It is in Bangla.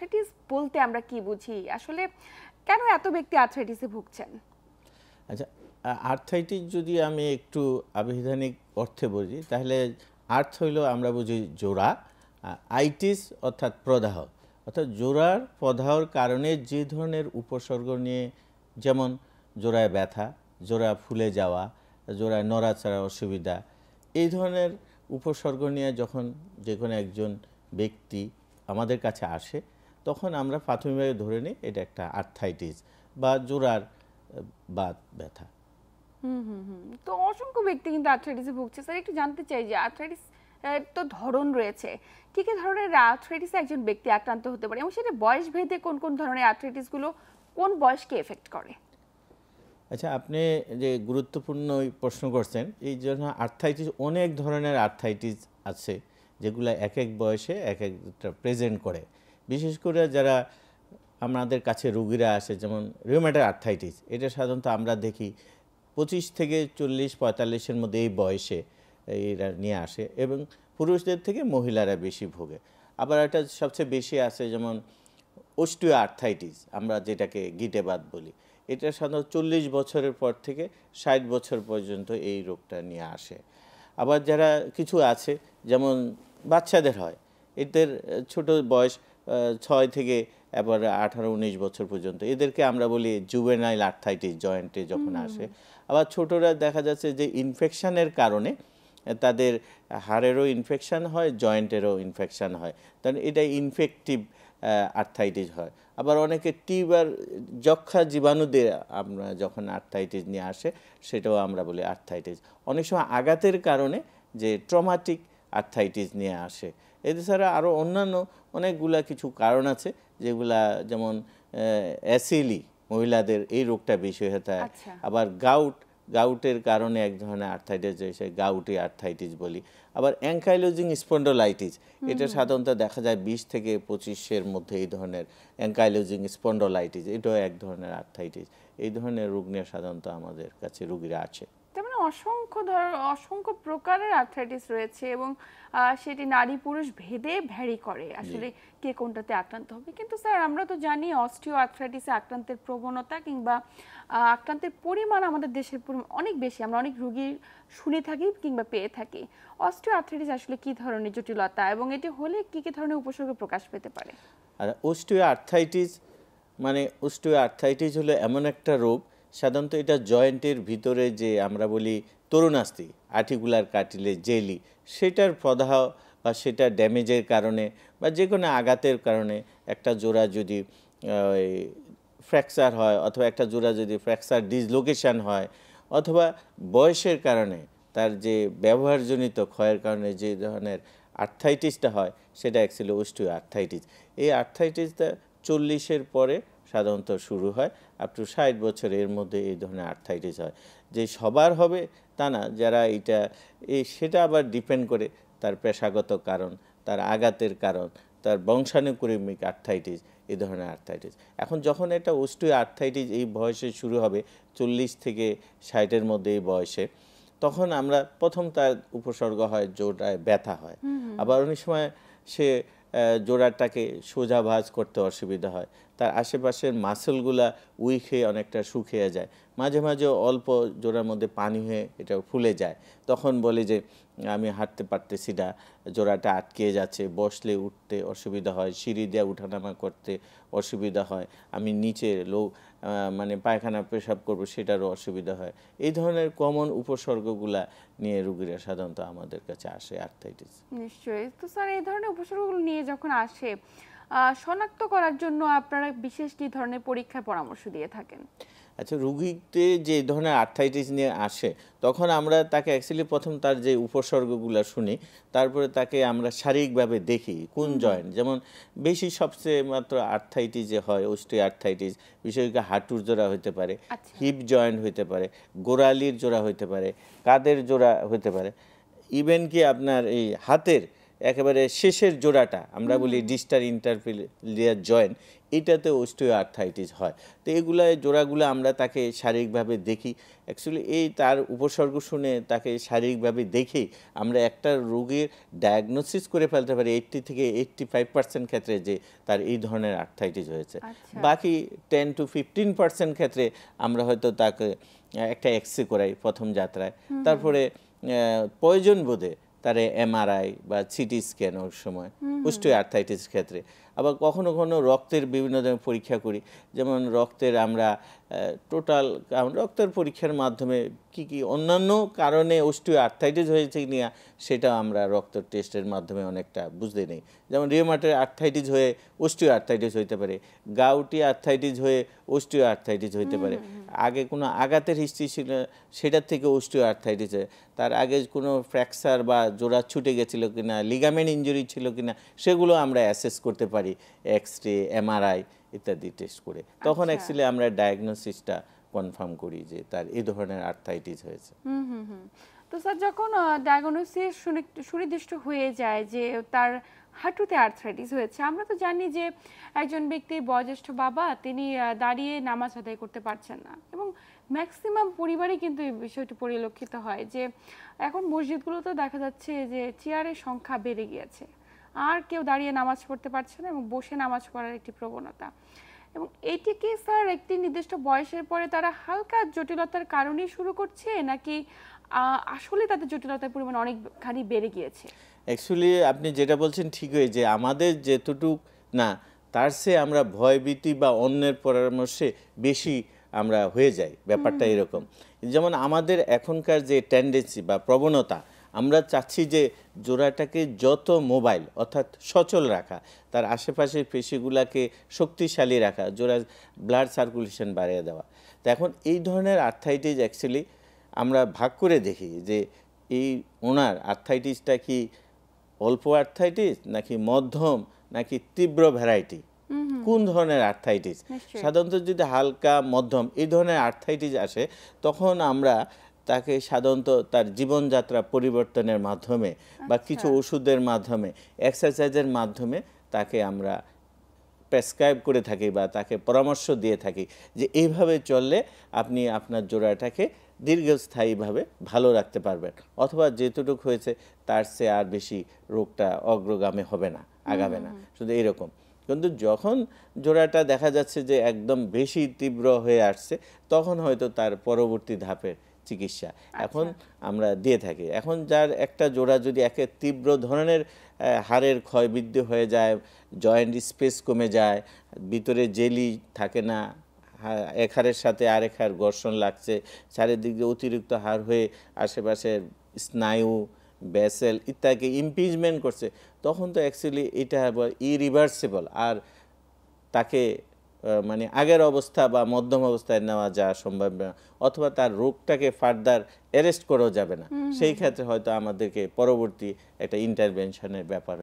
আর্থ্রাইটিস বলতে আমরা কি বুঝি? আসলে কেন এত ব্যক্তি আর্থ্রাইটিসে ভুগছেন? আচ্ছা, আর্থ্রাইটিস যদি আমি একটু আবিধানিক অর্থে বুঝি, তাহলে আর্থ হইল আমরা বুঝি জোড়া, আইটিস অর্থাৎ প্রদাহ, অর্থাৎ জোড়ার প্রদাহর কারণে যে ধরনের উপসর্গ নিয়ে, যেমন জোড়ায় ব্যথা, জোড়া ফুলে যাওয়া, জোড়ায় নড়াচড়া অসুবিধা, এই ধরনের উপসর্গ নিয়ে যখন যে কোনো একজন ব্যক্তি আমাদের কাছে আসে, তখন আমরা প্রাথমিকভাবে ধরে নিই এটা একটা আর্থ্রাইটিস বা জোড়ার বাত ব্যথা। তো অসংখ্য ব্যক্তি কিন্তু আর্থ্রাইটিসে ভুগছে। স্যার একটু জানতে চাই যে আর্থ্রাইটিস তো ধরন রয়েছে, কি কি ধরনের আর্থ্রাইটিসে একজন ব্যক্তি আক্রান্ত হতে পারে এবং সেটা বয়স ভেদে কোন কোন ধরনের আর্থ্রাইটিসগুলো কোন বয়সকে এফেক্ট করে? আচ্ছা, আপনি যে গুরুত্বপূর্ণ প্রশ্ন করছেন, এই জন্য আর্থ্রাইটিস অনেক ধরনের আর্থ্রাইটিস আছে, যেগুলো এক এক বয়সে এক একটা প্রেজেন্ট করে। বিশেষ করে যারা আমাদের কাছে রোগীরা আসে, যেমন রিউমেটয়েড আর্থ্রাইটিস, এটা সাধারণত আমরা দেখি 25 থেকে 40-45-এর মধ্যে এই বয়সে এরা নিয়ে আসে, এবং পুরুষদের থেকে মহিলারা বেশি ভোগে। আবার এটা সবচেয়ে বেশি আছে যেমন অস্টিও আর্থ্রাইটিস, আমরা যেটাকে গিটেবাত বলি, এটা সাধারণত 40 বছরের পর থেকে 60 বছর পর্যন্ত এই রোগটা নিয়ে আসে। আবার যারা কিছু আছে যেমন বাচ্চাদের হয়, এদের ছোট বয়স 6 থেকে এবার 18-19 বছর পর্যন্ত, এদেরকে আমরা বলি জুভেনাইল আর্থ্রাইটিস, জয়েন্টে যখন আসে। আবার ছোটরা দেখা যাচ্ছে যে ইনফেকশনের কারণে তাদের হাড়েরও ইনফেকশন হয়, জয়েন্টেরও ইনফেকশন হয়, তাহলে এটা ইনফেকটিভ আর্থ্রাইটিস হয়। আবার অনেকে টিউবার যক্ষা জীবাণু দিয়ে আমরা যখন আর্থ্রাইটিস নিয়ে আসে, সেটাও আমরা বলি আর্থ্রাইটিস। অনেক সময় আঘাতের কারণে যে ট্রমাটিক আর্থ্রাইটিস নিয়ে আসে। এছাড়া আরও অন্যান্য অনেকগুলা কিছু কারণ আছে, যেগুলা যেমন অ্যাসিলি, মহিলাদের এই রোগটা বেশি হতে হয়। আবার গাউটের কারণে এক ধরনের আর্থ্রাইটিস রয়েছে, গাউটি আর্থ্রাইটিস বলি। আবার অ্যাঙ্কাইলোজিং স্পন্ডোলাইটিস, এটা সাধারণত দেখা যায় 20 থেকে 25-এর মধ্যে এই ধরনের অ্যাঙ্কাইলোজিং স্পন্ডোলাইটিস, এটাও এক ধরনের আর্থ্রাইটিস। এই ধরনের রোগ নিয়ে সাধারণত আমাদের কাছে রোগীরা আছে। অসংখ্য প্রকারের আর্থ্রাইটিস রয়েছে এবং সেটি নারী পুরুষ ভেদে ভ্যারি করে আসলে কে কোনটাতে আক্রান্ত হবে। কিন্তু স্যার আমরা তো জানি অস্টিও আর্থ্রাইটিসে আক্রান্তের প্রবণতা কিংবা আক্রান্তের পরিমাণ আমাদের দেশের অনেক বেশি, আমরা অনেক রোগী শুনে থাকি কিংবা পেয়ে থাকি। অস্টিও আর্থ্রাইটিস আসলে কি ধরনের জটিলতা এবং এটি হলে কি কি ধরনের উপসর্গ প্রকাশ পেতে পারে? আর অস্টিও আর্থ্রাইটিস হলো এমন একটা রোগ, সাধারণত এটা জয়েন্টের ভিতরে যে আমরা বলি তরুণাস্থি, আর্টিকুলার কার্টিলেজ, জেলি, সেটার প্রদাহ বা সেটা ড্যামেজের কারণে বা যে কোনো আঘাতের কারণে একটা জোড়া যদি ফ্র্যাকচার হয়, অথবা একটা জোড়া যদি ফ্র্যাকচার ডিসলোকেশন হয়, অথবা বয়সের কারণে তার যে ব্যবহারজনিত ক্ষয়ের কারণে যে ধরনের আর্থ্রাইটিসটা হয়, সেটা অ্যাকচুয়ালি অস্টিও আর্থ্রাইটিস। এই আর্থ্রাইটিসটা 40-এর পরে সাধারণত শুরু হয়, আপ টু 60 বছরের মধ্যে এই ধরনের আর্থ্রাইটিস হয়। যে সবার হবে তা না, যারা সেটা আবার ডিপেন্ড করে তার পেশাগত কারণ, তার আঘাতের কারণ, তার বংশানুক্রমিক আর্থ্রাইটিস, এই ধরনের আর্থ্রাইটিস। এখন যখন এটা অস্টিও আর্থ্রাইটিস এই বয়সে শুরু হবে, 40 থেকে 60-এর মধ্যে এই বয়সে, তখন আমরা প্রথম তার উপসর্গ হয় জোড়ায় ব্যথা হয়। আবার অনেক সময় সে জোড়াটাকে সোজা ভাঁজ করতে অসুবিধা হয়, তার আশেপাশের মাসেলগুলা উইক হয়ে অনেকটা শুকিয়ে যায়, মাঝে মাঝে অল্প জোড়ার মধ্যে পানি হয়ে এটা ফুলে যায়। তখন বলে যে আমি হাঁটতে পারতেছি না, জোড়াটা আটকে যাচ্ছে, বসলে উঠতে অসুবিধা হয়, সিঁড়ি দিয়ে উঠানামা করতে অসুবিধা হয়, আমি নিচে মানে পায়খানা পেশাব করবো সেটারও অসুবিধা হয়। এই ধরনের কমন উপসর্গগুলা নিয়ে রোগীরা সাধারণত আমাদের কাছে আসে আর্থ্রাইটিস। নিশ্চয়ই। তো স্যার এই ধরনের উপসর্গগুলো নিয়ে যখন আসে, শনাক্ত করার জন্য আপনারা বিশেষ কি ধরনের পরীক্ষার পরামর্শ দিয়ে থাকেন? আচ্ছা, রোগীতে যে ধরনের আর্থ্রাইটিস নিয়ে আসে, তখন আমরা তাকে অ্যাকচুয়ালি প্রথম তার যে উপসর্গগুলো শুনি, তারপরে তাকে আমরা শারীরিকভাবে দেখি কোন জয়েন্ট, যেমন বেশি সবচেয়ে মাত্র আর্থ্রাইটিস যে হয় অস্টিও আর্থ্রাইটিস, বিশেষ করে হাঁটুর জোড়া হতে পারে, হিপ জয়েন্ট হতে পারে, গোড়ালির জোড়া হতে পারে, কাঁধের জোড়া হতে পারে, ইভেন কি আপনার এই হাতের একেবারে শেষের জোড়াটা আমরা বলি ডিস্টাল ইন্টারফিলিয়ার জয়েন্ট, এটাতে অস্টিও আর্থ্রাইটিস হয়। তো এগুলা জোড়াগুলো আমরা তাকে শারীরিকভাবে দেখি, অ্যাকচুয়ালি এই তার উপসর্গ শুনে তাকে শারীরিকভাবে দেখেই আমরা একটা রোগীর ডায়াগনোসিস করে ফেলতে পারি 80 থেকে 85% ক্ষেত্রে যে তার এই ধরনের আর্থ্রাইটিস হয়েছে। বাকি 10 to 15% ক্ষেত্রে আমরা হয়তো তাকে একটা এক্সরে করাই প্রথম যাত্রায়, তারপরে প্রয়োজন বোধে তারে এমআরআই বা সিটি স্ক্যান ওর সময় অস্টিও আর্থ্রাইটিস ক্ষেত্রে। আবার কখনো কখনো রক্তের বিভিন্ন ধরনের পরীক্ষা করি, যেমন রক্তের আমরা টোটাল রক্তের পরীক্ষার মাধ্যমে কি কি অন্যান্য কারণে অস্টিও আর্থ্রাইটিস হয়েছে কিনা সেটা আমরা রক্ত টেস্টের মাধ্যমে অনেকটা বুঝতে নেই। যেমন রিউমাটয়েড আর্থ্রাইটিস হয়ে অস্টিও আর্থ্রাইটিস হইতে পারে, গাউটি আর্থ্রাইটিস হয়ে অস্টিও আর্থ্রাইটিস হইতে পারে, আগে কোনো আঘাতের হিস্ট্রি ছিল সেটার থেকে অস্টিও আর্থ্রাইটিস হয়, তার আগে কোনো ফ্র্যাকচার বা জোড়া ছুটে গেছিল কিনা, লিগামেন্ট ইনজুরি ছিল কিনা সেগুলো আমরা অ্যাসেস করতে পারি এক্সরে, এমআরআই ইত্যাদি টেস্ট করে। তখন অ্যাকচুয়ালি আমরা ডায়াগনোসিসটা কনফার্ম করি যে তার এই ধরনের আর্থ্রাইটিস হয়েছে। তো স্যার যখন ডায়াগনোসিস সুনির্দিষ্ট হয়ে যায় যে তার হাঁটুতে আর্থ্রাইটিস হয়েছে, আমরা তো জানি যে একজন ব্যক্তির বয়োজ্যেষ্ঠ বাবা তিনি দাঁড়িয়ে নামাজ আদায় করতে পারছেন না, এবং ম্যাক্সিমাম পরিবারই কিন্তু এই বিষয়টি পরিলক্ষিত হয় যে এখন মসজিদগুলোতেও দেখা যাচ্ছে যে চেয়ারের সংখ্যা বেড়ে গিয়েছে, আর কেউ দাঁড়িয়ে নামাজ পড়তে পারছে না এবং বসে নামাজ পড়ার একটি প্রবণতা। এবং এটিকে স্যার একটি নির্দিষ্ট বয়সের পরে তারা হালকা জটিলতার কারণেই শুরু করছে, নাকি আসলে তাদের জটিলতার পরিমাণ অনেকখানি বেড়ে গিয়েছে? অ্যাকচুয়ালি আপনি যেটা বলছেন ঠিকই, যে আমাদের যেতটুক না তার চেয়ে আমরা ভয়ভীতি বা অন্যের পরামর্শে বেশি আমরা হয়ে যাই, ব্যাপারটা এরকম। যেমন আমাদের এখনকার যে টেন্ডেন্সি বা প্রবণতা, আমরা চাচ্ছি যে জোড়াটাকে যত মোবাইল অর্থাৎ সচল রাখা, তার আশেপাশের পেশিগুলোকে শক্তিশালী রাখা, জোড়া ব্লাড সার্কুলেশন বাড়িয়ে দেওয়া। তো এখন এই ধরনের আর্থ্রাইটিস অ্যাকচুয়ালি আমরা ভাগ করে দেখি যে এই ওনার আর্থ্রাইটিসটা কি অল্প আর্থ্রাইটিস নাকি মধ্যম নাকি তীব্র ভ্যারাইটি, কোন ধরনের আর্থ্রাইটিস। সাধারণত যদি হালকা মধ্যম এই ধরনের আর্থ্রাইটিস আসে, তখন আমরা তাকে সাধারণত তার জীবনযাত্রা পরিবর্তনের মাধ্যমে বা কিছু ওষুধের মাধ্যমে, এক্সারসাইজের মাধ্যমে তাকে আমরা প্রেসক্রাইব করে থাকি বা তাকে পরামর্শ দিয়ে থাকি যে এইভাবে চললে আপনি আপনার জোড়াটাকে দীর্ঘস্থায়ীভাবে ভালো রাখতে পারবেন, অথবা যেতটুকু হয়েছে তার চেয়ে আর বেশি রোগটা অগ্রগামী হবে না, আগাবে না, শুধু এরকম। কিন্তু যখন জোড়াটা দেখা যাচ্ছে যে একদম বেশি তীব্র হয়ে আসছে, তখন হয়তো তার পরবর্তী ধাপের চিকিৎসা এখন আমরা দিয়ে থাকি। এখন যার একটা জোড়া যদি একে তীব্র ধরনের হাড়ের ক্ষয়বৃদ্ধি হয়ে যায়, জয়েন্ট স্পেস কমে যায়, ভিতরে জেলি থাকে না, এক হাড়ের সাথে আরেক হাড় ঘর্ষণ লাগছে, চারিদিকে অতিরিক্ত হাড় হয়ে আশেপাশের স্নায়ু, ভেসেল ইত্যাদি ইমপিজমেন্ট করছে, তখন তো অ্যাকচুয়ালি এটা ইরিভার্সিবল, আর তাকে মানে আগের অবস্থা বা মধ্যম অবস্থায় নেওয়া যাওয়া সম্ভব না, অথবা তার রোগটাকে ফার্দার অ্যারেস্ট করাও যাবে না। সেই ক্ষেত্রে হয়তো আমাদেরকে পরবর্তী একটা ইন্টারভেনশনের ব্যাপার